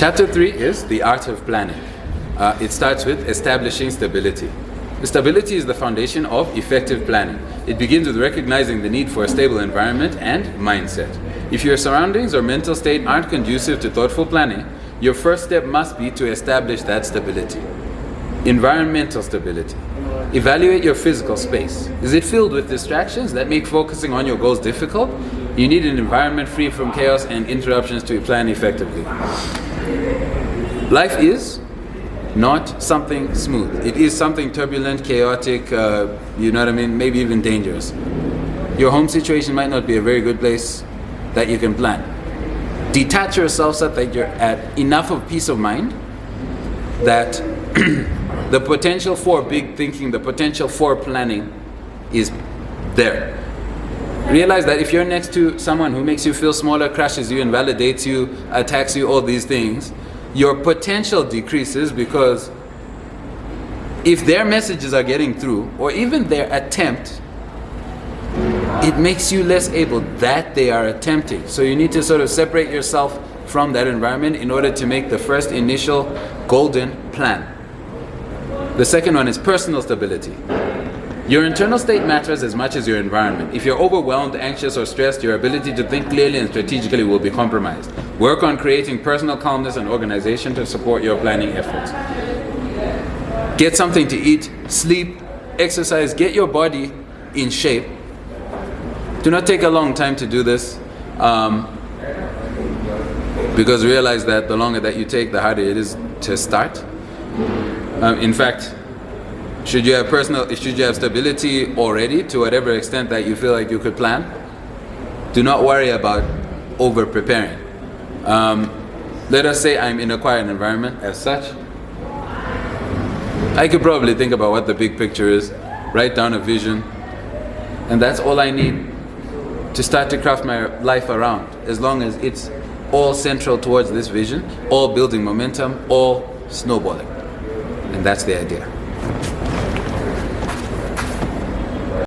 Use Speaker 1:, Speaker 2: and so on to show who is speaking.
Speaker 1: Chapter 3 is the art of planning. It starts with establishing stability. Stability is the foundation of effective planning. It begins with recognizing the need for a stable environment and mindset. If your surroundings or mental state aren't conducive to thoughtful planning, your first step must be to establish that stability. Environmental stability. Evaluate your physical space. Is it filled with distractions that make focusing on your goals difficult? You need an environment free from chaos and interruptions to plan effectively. Life is not something smooth. It is something turbulent, chaotic, maybe even dangerous. Your home situation might not be a very good place that you can plan. Detach yourself so that you're at enough of peace of mind that the potential for big thinking, the potential for planning is there. Realize that if you're next to someone who makes you feel smaller, crushes you, invalidates you, attacks you, all these things, your potential decreases, because if their messages are getting through, or even their attempt, it makes you less able that they are attempting. So you need to sort of separate yourself from that environment in order to make the first initial golden plan. The second one is personal stability. Your internal state matters as much as your environment. If you're overwhelmed, anxious, or stressed, your ability to think clearly and strategically will be compromised. Work on creating personal calmness and organization to support your planning efforts. Get something to eat, sleep, exercise, get your body in shape. Do not take a long time to do this, because realize that the longer that you take, the harder it is to start. In fact, should you have stability already to whatever extent that you feel like you could plan, do not worry about over preparing. Let us say I'm in a quiet environment as such. I could probably think about what the big picture is, write down a vision, and that's all I need to start to craft my life around, as long as it's all central towards this vision, all building momentum, all snowballing. And that's the idea.